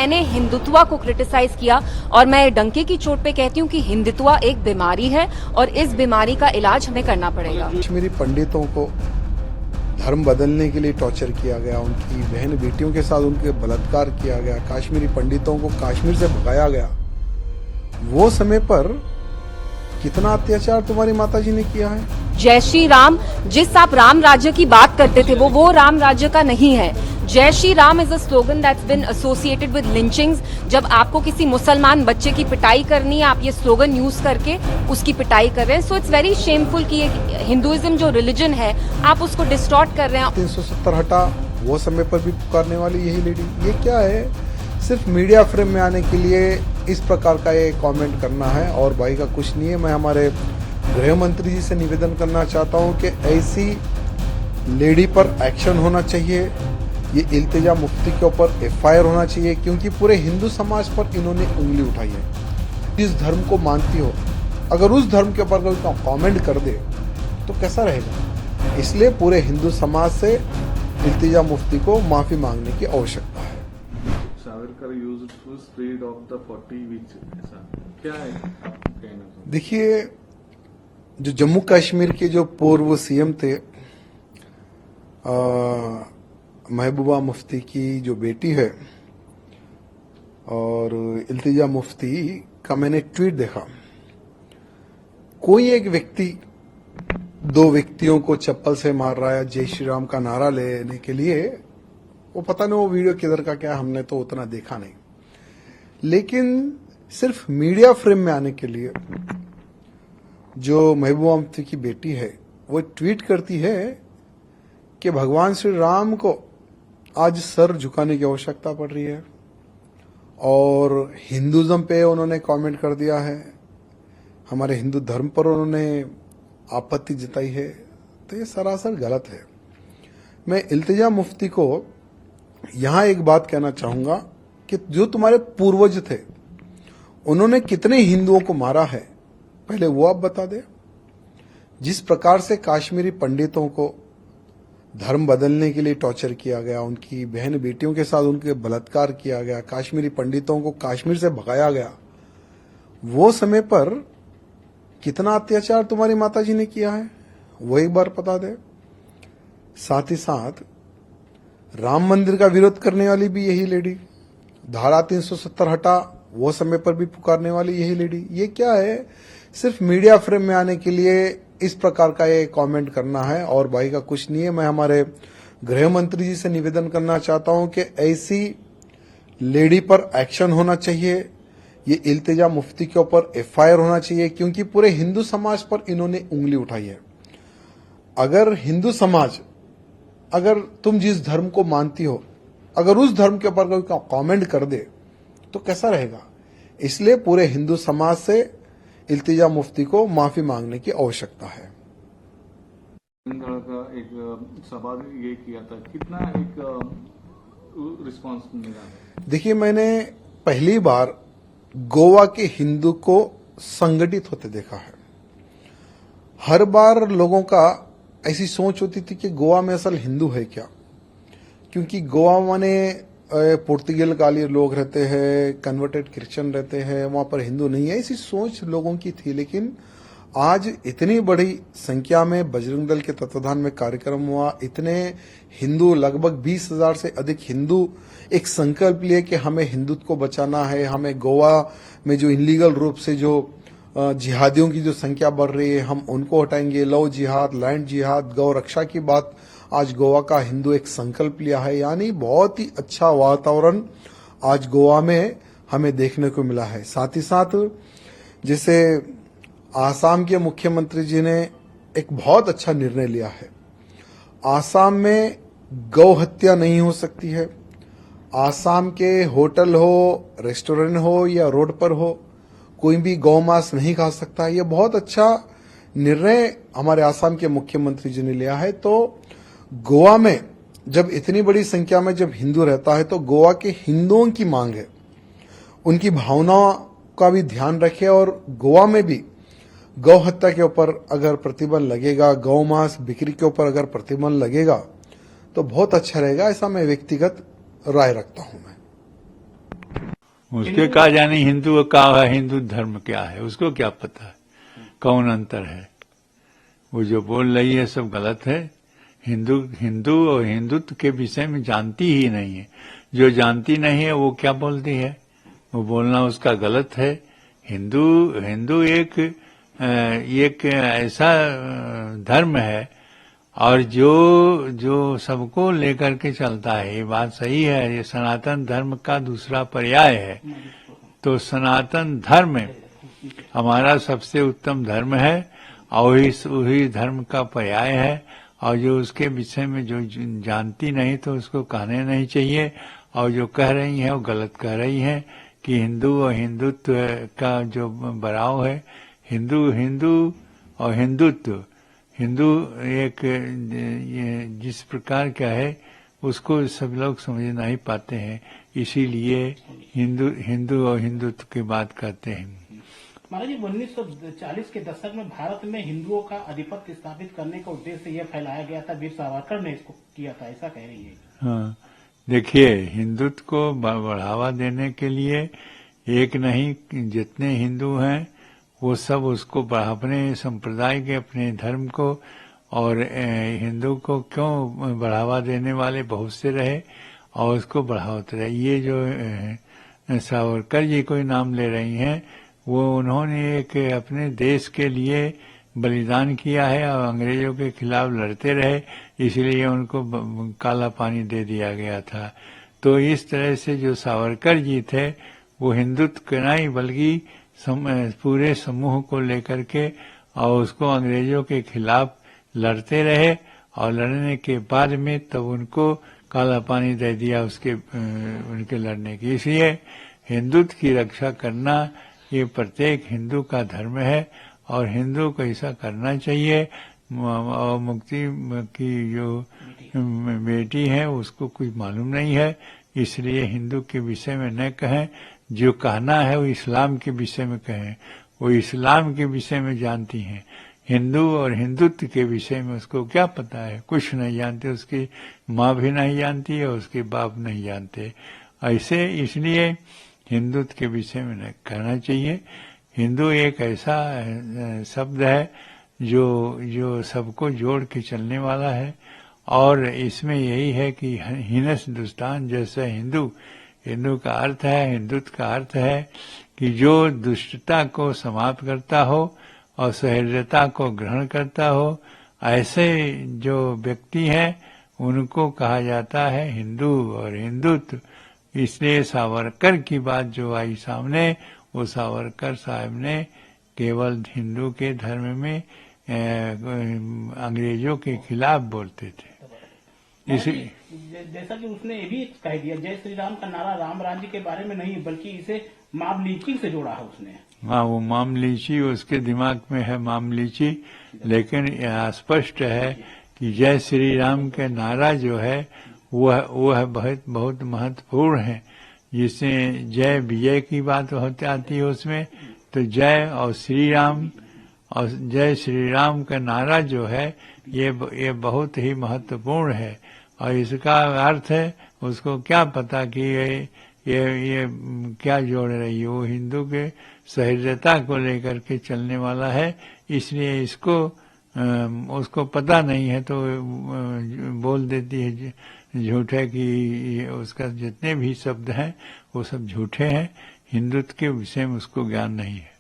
मैंने हिंदुत्व को क्रिटिसाइज किया और मैं डंके की चोट पे कहती हूँ कि हिंदुत्व एक बीमारी है और इस बीमारी का इलाज हमें करना पड़ेगा। कश्मीरी पंडितों को धर्म बदलने के लिए टॉर्चर किया गया, उनकी बहन बेटियों के साथ उनके बलात्कार किया गया, कश्मीरी पंडितों को कश्मीर से भगाया गया। वो समय पर कितना अत्याचार तुम्हारी माताजी ने किया है। जय श्री राम, जिस आप राम राज्य की बात करते थे वो राम राज्य का नहीं है। Jai Shri Ram is a slogan that's been associated with lynchings. जब आपको किसी मुसलमान बच्चे की पिटाई करनी है, आप ये स्लोगन यूज करके उसकी पिटाई कर रहे हैं। सो इट्स वेरी शेमफुल कि हिंदुइज्म जो रिलीजन है आप उसको डिस्टॉर्ट कर रहे हैं। 370 हटा वो समय पर भी पुकारने वाली यही लेडी, ये क्या है? सिर्फ मीडिया फ्रेम में आने के लिए इस प्रकार का ये कमेंट करना है और भाई का कुछ नहीं है। मैं हमारे गृह मंत्री जी से निवेदन करना चाहता हूं कि ऐसी लेडी पर एक्शन होना चाहिए। ये इल्तिजा मुफ्ती के ऊपर FIR होना चाहिए, क्योंकि पूरे हिंदू समाज पर इन्होंने उंगली उठाई है। जिस धर्म को मानती हो, अगर उस धर्म के ऊपर कोई कमेंट कर दे तो कैसा रहेगा? इसलिए पूरे हिंदू समाज से इल्तिजा मुफ्ती को माफी मांगने की आवश्यकता है। क्या है? देखिए, जो जम्मू कश्मीर के जो पूर्व CM थे, महबूबा मुफ्ती की जो बेटी है और इल्तिजा मुफ्ती का मैंने ट्वीट देखा। कोई एक व्यक्ति दो व्यक्तियों को चप्पल से मार रहा है जय श्री राम का नारा लेने के लिए। वो पता नहीं वो वीडियो किधर का क्या, हमने तो उतना देखा नहीं। लेकिन सिर्फ मीडिया फ्रेम में आने के लिए जो महबूबा मुफ्ती की बेटी है वो ट्वीट करती है कि भगवान श्री राम को आज सर झुकाने की आवश्यकता पड़ रही है और हिंदुज्म पे उन्होंने कमेंट कर दिया है, हमारे हिंदू धर्म पर उन्होंने आपत्ति जताई है। तो ये सरासर गलत है। मैं इल्तिजा मुफ्ती को यहां एक बात कहना चाहूंगा कि जो तुम्हारे पूर्वज थे उन्होंने कितने हिंदुओं को मारा है पहले वो आप बता दे। जिस प्रकार से कश्मीरी पंडितों को धर्म बदलने के लिए टॉर्चर किया गया, उनकी बहन बेटियों के साथ उनके बलात्कार किया गया, कश्मीरी पंडितों को कश्मीर से भगाया गया, वो समय पर कितना अत्याचार तुम्हारी माताजी ने किया है वो एक बार बता दे। साथ ही साथ राम मंदिर का विरोध करने वाली भी यही लेडी, धारा 370 हटा वो समय पर भी पुकारने वाली यही लेडी, ये क्या है? सिर्फ मीडिया फ्रेम में आने के लिए इस प्रकार का ये कमेंट करना है और भाई का कुछ नहीं है। मैं हमारे गृह मंत्री जी से निवेदन करना चाहता हूं कि ऐसी लेडी पर एक्शन होना चाहिए। ये इल्तिजा मुफ्ती के ऊपर FIR होना चाहिए, क्योंकि पूरे हिंदू समाज पर इन्होंने उंगली उठाई है। अगर हिंदू समाज, अगर तुम जिस धर्म को मानती हो, अगर उस धर्म के ऊपर कोई कमेंट कर दे तो कैसा रहेगा? इसलिए पूरे हिंदू समाज से इल्तिजा मुफ्ती को माफी मांगने की आवश्यकता है। का एक सवाल ये किया था, कितना एक रिस्पांस मिला? देखिए, मैंने पहली बार गोवा के हिंदू को संगठित होते देखा है। हर बार लोगों का ऐसी सोच होती थी कि गोवा में असल हिंदू है क्या, क्योंकि गोवा माने पुर्तगाल काली लोग रहते हैं, कन्वर्टेड क्रिश्चियन रहते हैं, वहां पर हिंदू नहीं है, ऐसी सोच लोगों की थी। लेकिन आज इतनी बड़ी संख्या में बजरंग दल के तत्वाधान में कार्यक्रम हुआ, इतने हिंदू, लगभग 20,000 से अधिक हिंदू एक संकल्प लिए कि हमें हिंदुत्व को बचाना है, हमें गोवा में जो इलीगल रूप से जो जिहादियों की जो संख्या बढ़ रही है हम उनको हटाएंगे। लव जिहाद, लैंड जिहाद, गौ रक्षा की बात आज गोवा का हिंदू एक संकल्प लिया है। यानी बहुत ही अच्छा वातावरण आज गोवा में हमें देखने को मिला है। साथ ही साथ जैसे आसाम के मुख्यमंत्री जी ने एक बहुत अच्छा निर्णय लिया है। आसाम में गौ हत्या नहीं हो सकती है। आसाम के होटल हो, रेस्टोरेंट हो या रोड पर हो, कोई भी गौ मांस नहीं खा सकता। ये बहुत अच्छा निर्णय हमारे आसाम के मुख्यमंत्री जी ने लिया है। तो गोवा में जब इतनी बड़ी संख्या में जब हिंदू रहता है तो गोवा के हिंदुओं की मांग है, उनकी भावनाओं का भी ध्यान रखें और गोवा में भी गौ हत्या के ऊपर अगर प्रतिबंध लगेगा, गौ मांस बिक्री के ऊपर अगर प्रतिबंध लगेगा तो बहुत अच्छा रहेगा। ऐसा मैं व्यक्तिगत राय रखता हूं। मैं उसके कहा जाने हिंदू का है, हिंदू धर्म क्या है उसको क्या पता है, कौन अंतर है। वो जो बोल रही है सब गलत है। हिंदू और हिंदुत्व के विषय में जानती ही नहीं है। जो जानती नहीं है वो क्या बोलती है, वो बोलना उसका गलत है। हिंदू एक ऐसा धर्म है और जो सबको लेकर के चलता है। ये बात सही है, ये सनातन धर्म का दूसरा पर्याय है। तो सनातन धर्म हमारा सबसे उत्तम धर्म है और वही धर्म का पर्याय है। और जो उसके विषय में जो जानती नहीं तो उसको कहने नहीं चाहिए। और जो कह रही है वो गलत कह रही है कि हिंदू और हिंदुत्व का जो बराव है, हिंदू और हिंदुत्व, हिंदू एक जिस प्रकार का है उसको सब लोग समझ नहीं पाते हैं, इसीलिए हिंदू और हिंदुत्व की बात करते हैं। महाराज जी 1940 के दशक में भारत में हिंदुओं का आधिपत्य स्थापित करने का उद्देश्य यह फैलाया गया था, वीर सावरकर ने इसको किया था, ऐसा कह रही है। हाँ, देखिए हिंदुत्व को बढ़ावा देने के लिए एक नहीं जितने हिंदू हैं वो सब उसको अपने संप्रदाय के अपने धर्म को और हिंदू को क्यों बढ़ावा देने वाले बहुत से रहे और उसको बढ़ाते रहे। ये जो सावरकर जी कोई नाम ले रही हैं वो उन्होंने एक अपने देश के लिए बलिदान किया है और अंग्रेजों के खिलाफ लड़ते रहे, इसलिए उनको काला पानी दे दिया गया था। तो इस तरह से जो सावरकर जी थे वो हिंदुत्व के नहीं बल्कि पूरे समूह को लेकर के और उसको अंग्रेजों के खिलाफ लड़ते रहे और लड़ने के बाद में तब उनको काला पानी दे दिया उनके लड़ने की। इसलिए हिंदुत्व की रक्षा करना ये प्रत्येक हिंदू का धर्म है और हिंदू को ऐसा करना चाहिए। और मुक्ति की जो बेटी है उसको कुछ मालूम नहीं है, इसलिए हिंदू के विषय में न कहें। जो कहना है वो इस्लाम के विषय में कहें, वो इस्लाम के विषय में जानती हैं। हिंदू और हिंदुत्व के विषय में उसको क्या पता है, कुछ नहीं जानते। उसकी माँ भी नहीं जानती है, उसके बाप नहीं जानते। ऐसे इसलिए हिंदुत्व के विषय में न कहना चाहिए। हिंदू एक ऐसा शब्द है जो सबको जोड़ के चलने वाला है और इसमें यही है कि हीनस हिंदुस्तान जैसा हिंदू का अर्थ है, हिंदुत्व का अर्थ है कि जो दुष्टता को समाप्त करता हो और सहृदयता को ग्रहण करता हो, ऐसे जो व्यक्ति हैं उनको कहा जाता है हिंदू और हिंदुत्व। इसलिए सावरकर की बात जो आई सामने, वो सावरकर साहब ने केवल हिंदू के धर्म में अंग्रेजों के खिलाफ बोलते थे। जैसा कि उसने ये भी कह दिया, जय श्री राम का नारा राम राज्य के बारे में नहीं बल्कि इसे मामलीची से जोड़ा है उसने। हाँ, वो मामलीची उसके दिमाग में है, मामलीची। लेकिन यह स्पष्ट है कि जय श्री राम का नारा जो है वो है बहुत महत्वपूर्ण है। जिससे जय विजय की बात होती आती है उसमें, तो जय और श्री राम और जय श्री राम का नारा जो है ये बहुत ही महत्वपूर्ण है। और इसका अर्थ है उसको क्या पता कि ये क्या जोड़ रही है। वो हिंदू के सहृदयता को लेकर के चलने वाला है, इसलिए उसको पता नहीं है तो बोल देती है झूठ है कि उसका जितने भी शब्द हैं वो सब झूठे हैं। हिंदुत्व के विषय में उसको ज्ञान नहीं है।